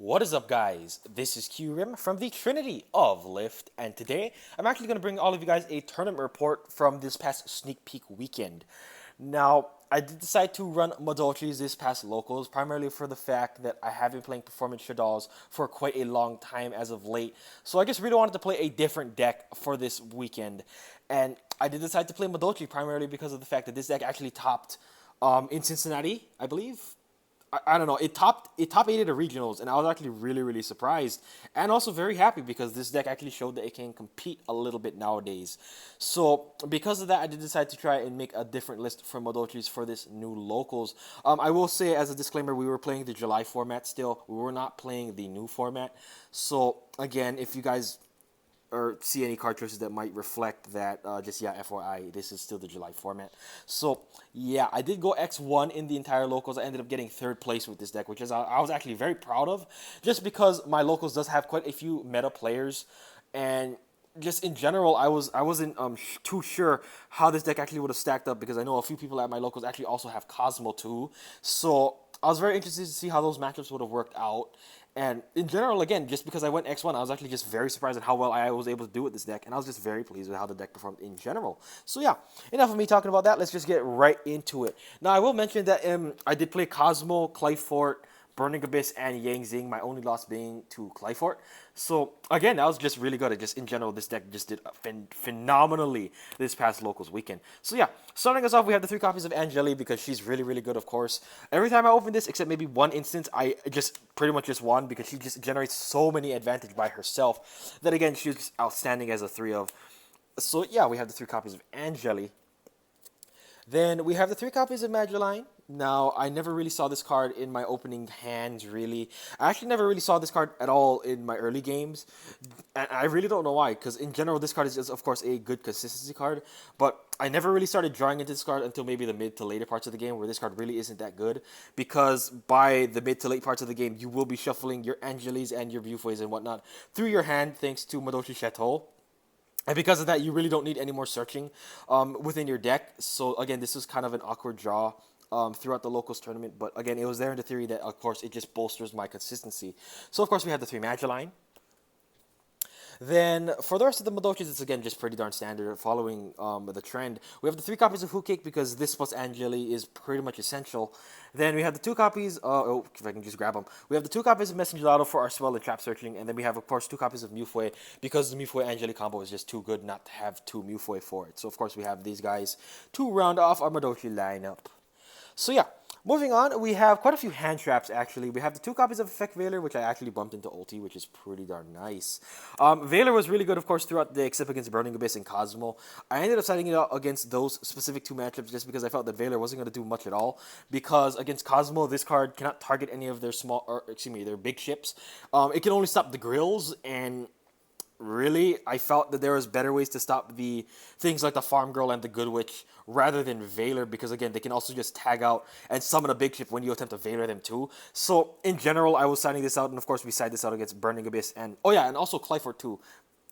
What is up, guys? This is QRim from the Trinity of Lift, and today I'm actually going to bring all of you guys a tournament report from this past sneak peek weekend. Now, I did decide to run Madolches this past locals, primarily for the fact that I have been playing Performance Shaddolls for quite a long time as of late, so I just really wanted to play a different deck for this weekend. And I did decide to play Madolche primarily because of the fact that this deck actually topped in Cincinnati, I believe. I don't know. It top eight at the regionals, and I was actually really surprised, and also very happy because this deck actually showed that it can compete a little bit nowadays. So because of that, I did decide to try and make a different list for Madolches for this new locals. I will say as a disclaimer, we were playing the July format still. We were not playing the new format. So again, if you guys or see any card choices that might reflect that, just yeah, FYI, this is still the July format. So yeah, I did go X1 in the entire locals. I ended up getting third place with this deck, which is I was actually very proud of, just because my locals does have quite a few meta players, and just in general, I wasn't too sure how this deck actually would have stacked up, because I know a few people at my locals actually also have Kozmo too. So I was very interested to see how those matchups would have worked out. And in general, again, just because I went X1, I was actually just very surprised at how well I was able to do with this deck, and I was just very pleased with how the deck performed in general. So yeah, enough of me talking about that. Let's just get right into it. Now, I will mention that I did play Kozmo, Qliphort, Burning Abyss, and Zing, my only loss being to Qliphort. So again, that was just really good. Just in general, this deck just did phenomenally this past locals weekend. So yeah, starting us off, we have the 3 copies of Angeli because she's really good, of course. Every time I open this, except maybe one instance, I just pretty much just won because she just generates so many advantage by herself. That again, she's outstanding as a 3 of. So yeah, we have the 3 copies of Angeli. Then we have the 3 copies of Madolche. Now, I never really saw this card in my opening hands, really. I actually never really saw this card at all in my early games. And I really don't know why, because in general, this card is just, of course, a good consistency card. But I never really started drawing into this card until maybe the mid to later parts of the game, where this card really isn't that good. Because by the mid to late parts of the game, you will be shuffling your Angelis and your Bufoys and whatnot through your hand, thanks to Madolche Chateau. And because of that, you really don't need any more searching within your deck. So again, this was kind of an awkward draw throughout the locals tournament. But again, it was there in the theory that, of course, it just bolsters my consistency. So of course, we had the 3 Madolche. Then, for the rest of the Madolches, it's again just pretty darn standard, following the trend. We have the 3 copies of Who Cake because this plus Angeli is pretty much essential. Then we have the 2 copies, oh, if I can just grab them. We have the 2 copies of Messenger Lotto for our spell and trap searching, and then we have, of course, 2 copies of Mufway because the Mufway Angeli combo is just too good not to have 2 Mufway for it. So, of course, we have these guys to round off our Madolche lineup. So yeah, moving on, we have quite a few hand traps actually. We have the 2 copies of Effect Veiler, which I actually bumped into ulti, which is pretty darn nice. Veiler was really good, of course, throughout the day, except against Burning Abyss and Kozmo. I ended up setting it out against those specific 2 matchups just because I felt that Veiler wasn't going to do much at all. Because against Kozmo, this card cannot target any of their their big ships. It can only stop the grills, and really, I felt that there was better ways to stop the things like the Farm Girl and the Good Witch rather than Veiler, because again, they can also just tag out and summon a big ship when you attempt to Veiler them too. So in general, I was signing this out, and of course we side this out against Burning Abyss, and oh yeah, and also Qliphort too.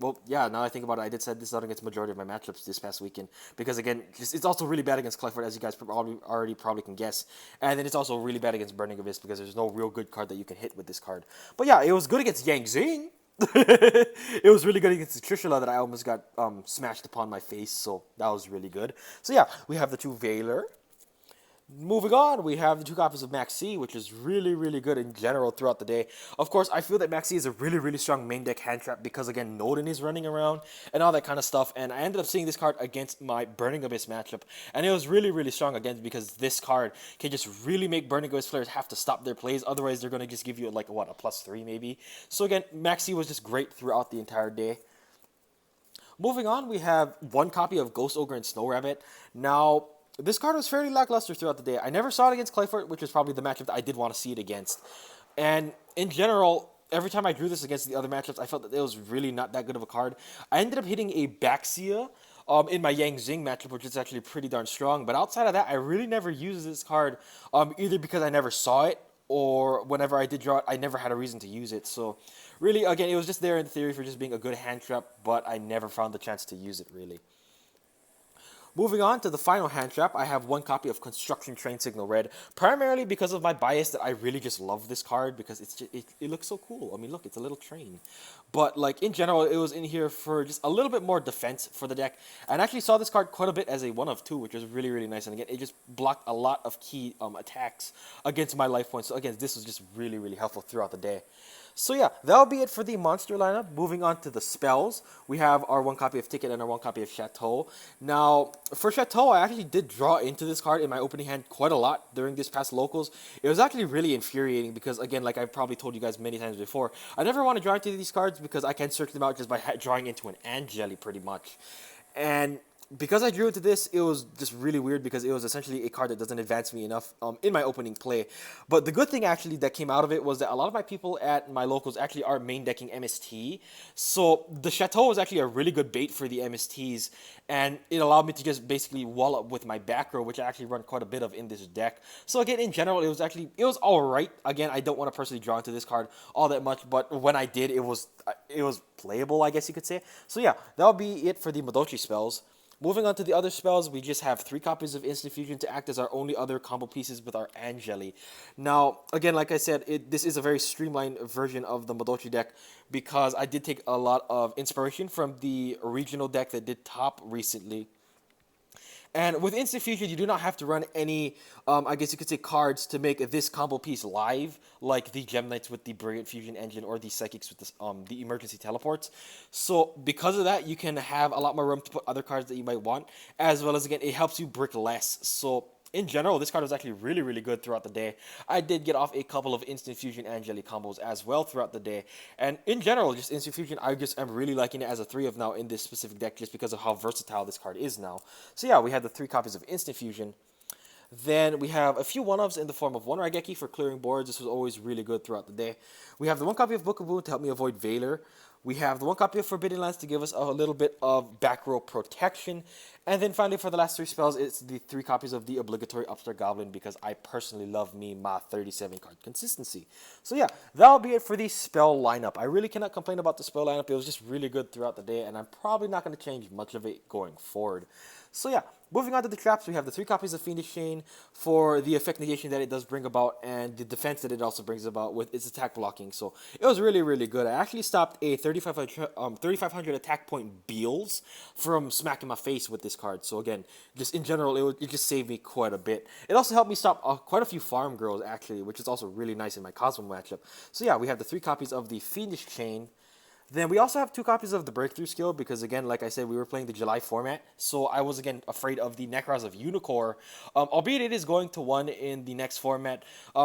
Well, yeah, now I think about it, I did side this out against majority of my matchups this past weekend, because again, it's also really bad against Qliphort, as you guys probably can guess, and then it's also really bad against Burning Abyss because there's no real good card that you can hit with this card. But yeah, it was good against Zing. It was really good against the Trishula that I almost got smashed upon my face, so that was really good. So yeah, we have the 2 Veiler. Moving on, we have the 2 copies of Maxi, which is really good in general throughout the day. Of course, I feel that Maxi is a really strong main deck hand trap because, again, Nodin is running around and all that kind of stuff. And I ended up seeing this card against my Burning Abyss matchup. And it was really strong again because this card can just really make Burning Abyss players have to stop their plays. Otherwise, they're going to just give you, like, what, a +3 maybe. So, again, Maxi was just great throughout the entire day. Moving on, we have 1 copy of Ghost Ogre and Snow Rabbit. Now, this card was fairly lackluster throughout the day. I never saw it against Qliphort, which is probably the matchup that I did want to see it against. And in general, every time I drew this against the other matchups, I felt that it was really not that good of a card. I ended up hitting a Baxia in my Zing matchup, which is actually pretty darn strong. But outside of that, I really never used this card, either because I never saw it, or whenever I did draw it, I never had a reason to use it. So really, again, it was just there in theory for just being a good hand trap, but I never found the chance to use it, really. Moving on to the final hand trap, I have one copy of Construction Train Signal Red, primarily because of my bias that I really just love this card because it looks so cool. I mean, look, it's a little train. But like in general, it was in here for just a little bit more defense for the deck. And I actually saw this card quite a bit as a 1 of 2, which was really, really nice. And again, it just blocked a lot of key attacks against my life points. So again, this was just really, really helpful throughout the day. So yeah, that'll be it for the monster lineup. Moving on to the spells, we have our 1 copy of Ticket and our 1 copy of Chateau. Now, for Chateau, I actually did draw into this card in my opening hand quite a lot during this past locals. It was actually really infuriating because, again, like I've probably told you guys many times before, I never want to draw into these cards because I can search them out just by drawing into an Angeli pretty much. And because I drew into this, it was just really weird because it was essentially a card that doesn't advance me enough in my opening play. But the good thing actually that came out of it was that a lot of my people at my locals actually are main decking MST. So the Chateau was actually a really good bait for the MSTs, and it allowed me to just basically wall up with my back row, which I actually run quite a bit of in this deck. So again, in general, it was alright. Again, I don't want to personally draw into this card all that much, but when I did, it was playable, I guess you could say. So yeah, that'll be it for the Madolche spells. Moving on to the other spells, we just have 3 copies of Instant Fusion to act as our only other combo pieces with our Angeli. Now, again, like I said, this is a very streamlined version of the Madolche deck because I did take a lot of inspiration from the original deck that did top recently. And with Instant Fusion, you do not have to run any, I guess you could say, cards to make this combo piece live, like the Gem Knights with the Brilliant Fusion Engine or the Psychics with the Emergency Teleports. So because of that, you can have a lot more room to put other cards that you might want, as well as, again, it helps you brick less. So in general, this card was actually really, really good throughout the day. I did get off a couple of Instant Fusion Angeli combos as well throughout the day. And in general, just Instant Fusion, I just am really liking it as a 3 of now in this specific deck just because of how versatile this card is now. So yeah, we have the 3 copies of Instant Fusion. Then we have a few 1-ofs in the form of 1 Raigeki for clearing boards. This was always really good throughout the day. We have the 1 copy of Book of Boon to help me avoid Veiler. We have the 1 copy of Forbidden Lands to give us a little bit of back row protection. And then finally, for the last 3 spells, it's the 3 copies of the obligatory Upstart Goblin because I personally love me my 37 card consistency. So yeah, that'll be it for the spell lineup. I really cannot complain about the spell lineup. It was just really good throughout the day, and I'm probably not going to change much of it going forward. So yeah, moving on to the traps, we have the 3 copies of Fiendish Chain for the effect negation that it does bring about and the defense that it also brings about with its attack blocking. So it was really, really good. I actually stopped a 3,500 attack point Beals from smacking my face with this card. So again, just in general, it just saved me quite a bit. It also helped me stop quite a few farm girls actually, which is also really nice in my Kozmo matchup. So yeah, we have the 3 copies of the Fiendish Chain. Then we also have 2 copies of the Breakthrough skill because, again, like I said, we were playing the July format. So I was, again, afraid of the Necros of Unicorn. Albeit it is going to 1 in the next format.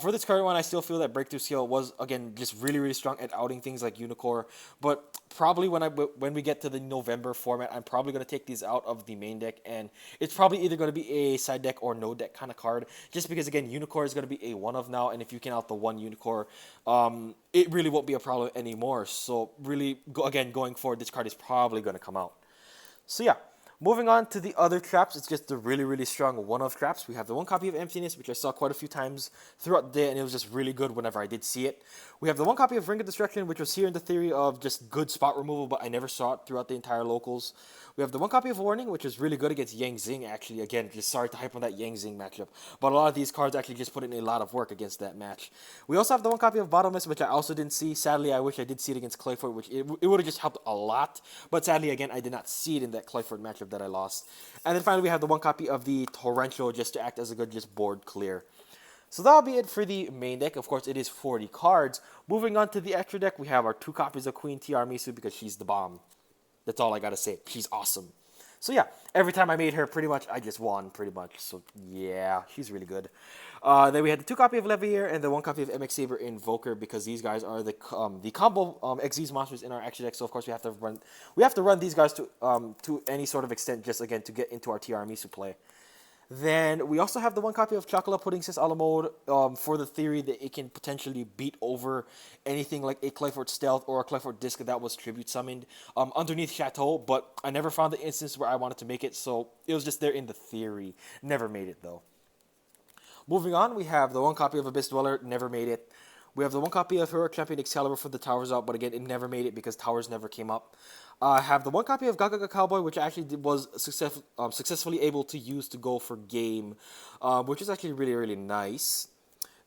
For this current one, I still feel that Breakthrough skill was, again, just really, really strong at outing things like Unicorn. But probably when we get to the November format, I'm probably going to take these out of the main deck. And it's probably either going to be a side deck or no deck kind of card. Just because, again, Unicorn is going to be a 1 of now. And if you can out the 1 Unicorn, it really won't be a problem anymore. So really, going forward, this card is probably going to come out. So yeah, moving on to the other traps, it's just the really, really strong 1-of traps. We have the 1 copy of Emptiness, which I saw quite a few times throughout the day, and it was just really good whenever I did see it. We have the 1 copy of Ring of Destruction, which was here in the theory of just good spot removal, but I never saw it throughout the entire locals. We have the 1 copy of Warning, which is really good against Yang Zing, actually. Again, just sorry to hype on that Yang Zing matchup. But a lot of these cards actually just put in a lot of work against that match. We also have the 1 copy of Bottomless, which I also didn't see. Sadly, I wish I did see it against Qliphort, which it would have just helped a lot. But sadly, again, I did not see it in that Qliphort matchup that I lost. And then finally, we have the 1 copy of the Torrential just to act as a good just board clear. So that'll be it for the main deck. Of course, it is 40 cards. Moving on to the extra deck, we have our 2 copies of Queen Tiramisu because she's the bomb. That's all I gotta say. She's awesome. So yeah, every time I made her, pretty much, I just won, pretty much. So yeah, she's really good. Then we had the 2 copy of Levier and the 1 copy of MX Saber Invoker because these guys are the combo Xyz monsters in our extra deck. So of course we have to run these guys to any sort of extent just again to get into our Tiramisu play. Then we also have the 1 copy of Chocolate Pudding Sis a la mode for the theory that it can potentially beat over anything like a Qliphort Stealth or a Qliphort Disc that was tribute summoned underneath Chateau, but I never found the instance where I wanted to make it, so it was just there in the theory. Never made it though. Moving on, we have the 1 copy of Abyss Dweller, never made it. We have the 1 copy of Heroic Champion Excalibur for the Towers out, but again, it never made it because Towers never came up. I have the one copy of Gaga Cowboy, which I actually was successfully able to use to go for game, which is actually really, really nice.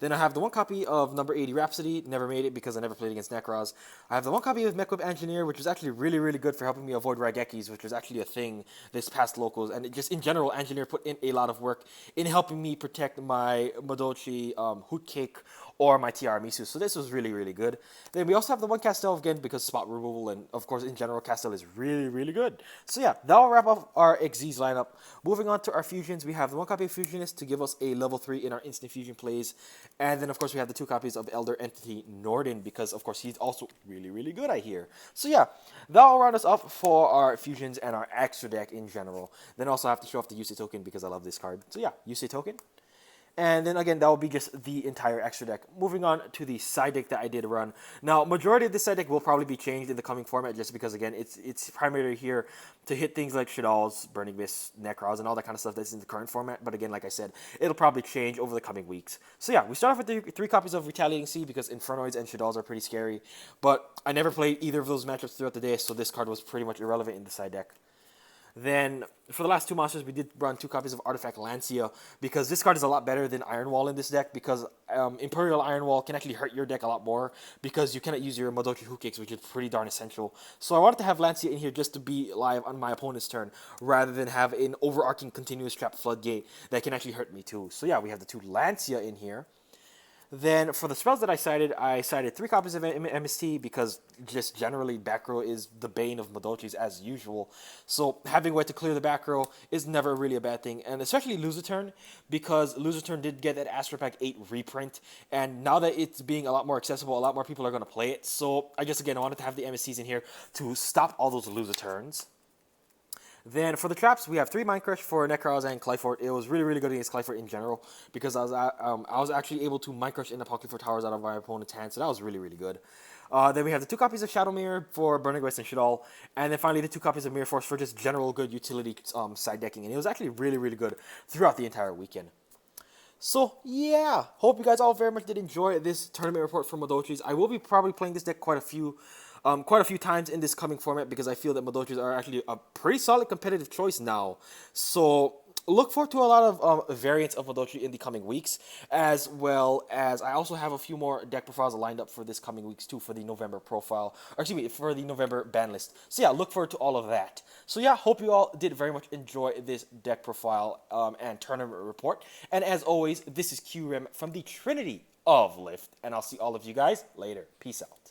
Then I have the one copy of number 80 Rhapsody. Never made it because I never played against Necros. I have the one copy of Mechweb Engineer, which was actually really, really good for helping me avoid Raigekis, which was actually a thing this past locals. And it just in general, Engineer put in a lot of work in helping me protect my Madolche Hoot Cake or my Tiramisu. So this was really, really good. Then we also have the one Castel again because spot removal, and of course in general Castel is really, really good. So yeah, that'll wrap up our XZ's lineup. Moving on to our fusions, we have the one copy of Fusionist to give us a level 3 in our instant fusion plays. And then of course we have the two copies of Elder Entity Norden because of course he's also really, really good, I hear. So yeah, that'll round us up for our fusions and our extra deck in general. Then also have to show off the Yusei token because I love this card. So yeah, Yusei token. And then again, that will be just the entire extra deck. Moving on to the side deck that I did run. Now, majority of this side deck will probably be changed in the coming format just because, again, it's primarily here to hit things like Shaddolls, Burning Mists, Necros, and all that kind of stuff that's in the current format. But again, like I said, it'll probably change over the coming weeks. So yeah, we start off with the three copies of Retaliating Sea because Infernoids and Shaddolls are pretty scary. But I never played either of those matchups throughout the day, so this card was pretty much irrelevant in the side deck. Then, for the last two monsters, we did run two copies of Artifact Lancia because this card is a lot better than Iron Wall in this deck because Imperial Iron Wall can actually hurt your deck a lot more because you cannot use your Madolche Hoot Cakes, which is pretty darn essential. So I wanted to have Lancia in here just to be live on my opponent's turn rather than have an overarching continuous trap floodgate that can actually hurt me too. So yeah, we have the two Lancia in here. Then for the spells that I cited three copies of MST because just generally back row is the bane of Madolches as usual. So having a way to clear the back row is never really a bad thing. And especially Lose a Turn because Lose a Turn did get that Astro Pack 8 reprint. And now that it's being a lot more accessible, a lot more people are going to play it. So I guess again, I wanted to have the MSTs in here to stop all those Lose a Turns. Then for the traps, we have 3 Mind Crush for Necros and Qliphort. It was really, really good against Qliphort in general because I was actually able to Mind Crush in the Qliphort towers out of my opponent's hand, so that was really, really good. Then we have the 2 copies of Shadow Mirror for Burning West and Shaddol, and then finally the 2 copies of Mirror Force for just general good utility side decking, and it was actually really, really good throughout the entire weekend. So, yeah, hope you guys all very much did enjoy this tournament report from Madolches. I will be probably playing this deck quite a few times in this coming format because I feel that Madolches are actually a pretty solid competitive choice now. So, look forward to a lot of variants of Madolche in the coming weeks, as well as I also have a few more deck profiles lined up for this coming weeks too for the November profile, or excuse me, for the November ban list. So yeah, look forward to all of that. So yeah, hope you all did very much enjoy this deck profile and tournament report. And as always, this is QRim from the Trinity of Lift, and I'll see all of you guys later. Peace out.